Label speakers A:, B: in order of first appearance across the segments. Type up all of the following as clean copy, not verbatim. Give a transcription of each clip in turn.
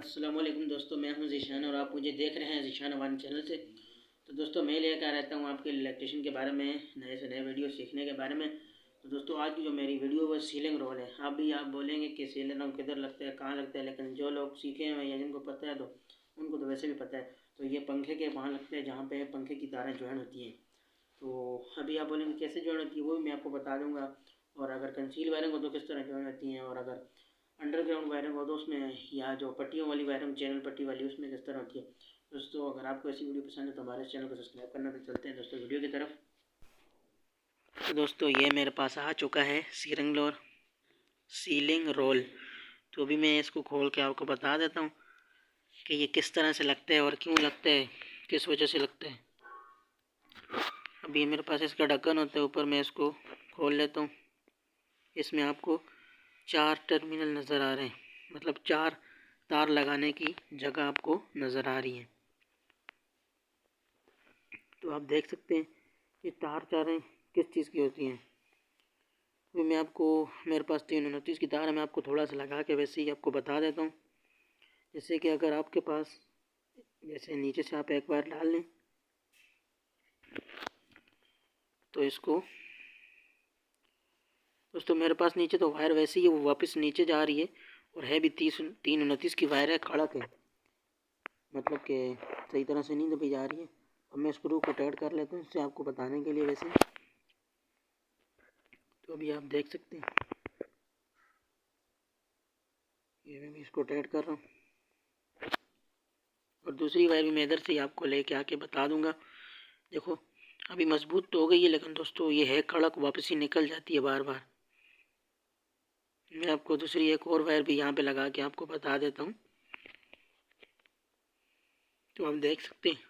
A: अस्सलाम वालेकुम दोस्तों, मैं हूं ज़ीशान और आप मुझे देख रहे हैं ज़ीशान वन चैनल से। तो दोस्तों मैं लेकर रहता हूं आपके इलेक्ट्रिशियन के बारे में नए से नए वीडियो सीखने के बारे में। तो दोस्तों आज की जो मेरी वीडियो वो सीलिंग रोल है। आप बोलेंगे कि सीलिंग रोल किधर लगता है, कहाँ लगता है, लेकिन जो लोग सीखे हैं या जिनको पता है तो उनको तो वैसे भी पता है। तो ये पंखे के वहाँ लगते हैं जहाँ पे पंखे की तारें ज्वाइन होती हैं। तो अभी आप बोलेंगे कैसे ज्वाइन होती है, वो भी मैं आपको बता दूँगा। और अगर कंसील वायरिंग हो तो किस तरह ज्वाइन होती हैं, और अगर अंडरग्राउंड वायरिंग हो तो उसमें, या जो पट्टियों वाली वायरिंग चैनल पट्टी वाली, उसमें किस तरह होती है। दोस्तों अगर आपको ऐसी वीडियो पसंद है तो हमारे चैनल को सब्सक्राइब करना। तो चलते हैं दोस्तों वीडियो की तरफ। तो दोस्तों ये मेरे पास आ चुका है सीलिंग रोल। तो अभी मैं इसको खोल के आपको बता देता हूँ कि ये किस तरह से लगता है और क्यों लगता है, किस वजह से लगता है। अभी मेरे पास इसका ढक्कन होता है ऊपर, मैं इसको खोल लेता हूँ। इसमें आपको 4 टर्मिनल नज़र आ रहे हैं, मतलब 4 तार लगाने की जगह आपको नज़र आ रही है। तो आप देख सकते हैं ये तारें किस चीज़ की होती हैं। अभी मैं आपको, मेरे पास 329 की तार है, मैं आपको थोड़ा सा लगा के वैसे ही आपको बता देता हूँ। जैसे कि अगर आपके पास, जैसे नीचे से आप एक बार डाल लें तो इसको, दोस्तों मेरे पास नीचे तो वायर वैसे ही है, वो वापस नीचे जा रही है और है भी 329 की वायर है, कड़क है, मतलब कि सही तरह से नहीं दबी जा रही है। अब मैं स्क्रू को टाइट कर लेता हूँ इससे आपको बताने के लिए वैसे। तो अभी आप देख सकते हैं ये मैं भी इसको टाइट कर रहा हूँ, और दूसरी वायर भी मैं इधर से ही आपको लेके आके बता दूंगा। देखो अभी मजबूत तो हो गई है, लेकिन दोस्तों ये है कड़क, वापस ही निकल जाती है बार बार। मैं आपको दूसरी एक और वायर भी यहाँ पे लगा के आपको बता देता हूँ। तो आप देख सकते हैं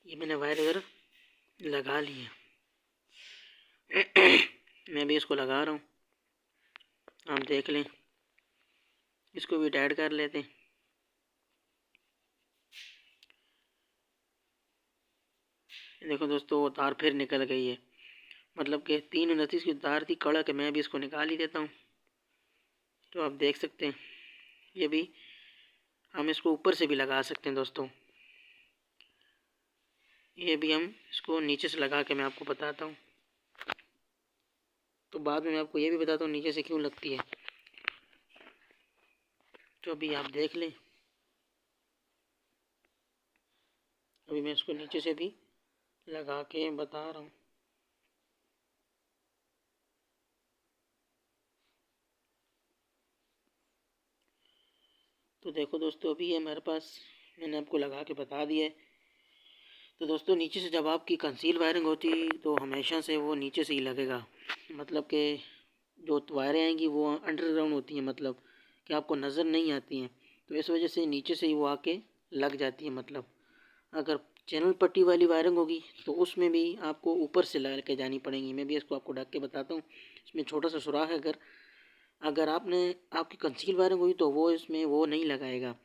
A: ये मैंने वायर इधर लगा ली है। मैं भी इसको लगा रहा हूँ, आप देख लें। इसको भी टाइट कर लेते हैं। देखो दोस्तों वो तार फिर निकल गई है, मतलब कि 329 की तार थी, कड़क है। मैं भी इसको निकाल ही देता हूँ। तो आप देख सकते हैं ये भी, हम इसको ऊपर से भी लगा सकते हैं दोस्तों। ये भी हम इसको नीचे से लगा के मैं आपको बताता हूँ। तो बाद में मैं आपको ये भी बताता हूँ नीचे से क्यों लगती है। तो अभी आप देख लें, अभी मैं इसको नीचे से भी लगा के बता रहा हूँ। तो देखो दोस्तों अभी ये मेरे पास, मैंने आपको लगा के बता दिया है। तो दोस्तों नीचे से जब आपकी कंसील वायरिंग होती तो हमेशा से वो नीचे से ही लगेगा, मतलब कि जो वायरें आएंगी वो अंडरग्राउंड होती हैं, मतलब कि आपको नज़र नहीं आती हैं। तो इस वजह से नीचे से ही वो आके लग जाती है। मतलब अगर चैनल पट्टी वाली वायरिंग होगी तो उसमें भी आपको ऊपर से लगा के जानी पड़ेगी। मैं भी इसको आपको ढक के बताता हूँ। इसमें छोटा सा सुराख है, अगर अगर आपकी कंसील वायरिंग हुई तो वो इसमें वो नहीं लगाएगा,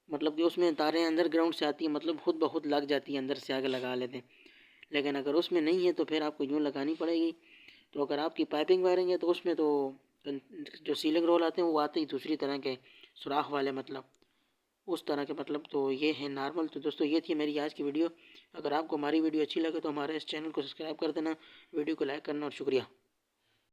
A: मतलब कि उसमें तारें अंडरग्राउंड से आती हैं, मतलब खुद ब खुद लग जाती है, अंदर से आगे लगा लेते हैं। लेकिन अगर उसमें नहीं है तो फिर आपको यूँ लगानी पड़ेगी। तो अगर आपकी पाइपिंग वायरिंग है तो उसमें तो जो सीलिंग रोल आते हैं वो आते ही दूसरी तरह के सुराख वाले, मतलब उस तरह के, मतलब तो ये है नॉर्मल। तो दोस्तों ये थी मेरी आज की वीडियो। अगर आपको हमारी वीडियो अच्छी लगे तो हमारे इस चैनल को सब्सक्राइब कर देना, वीडियो को लाइक करना, और शुक्रिया।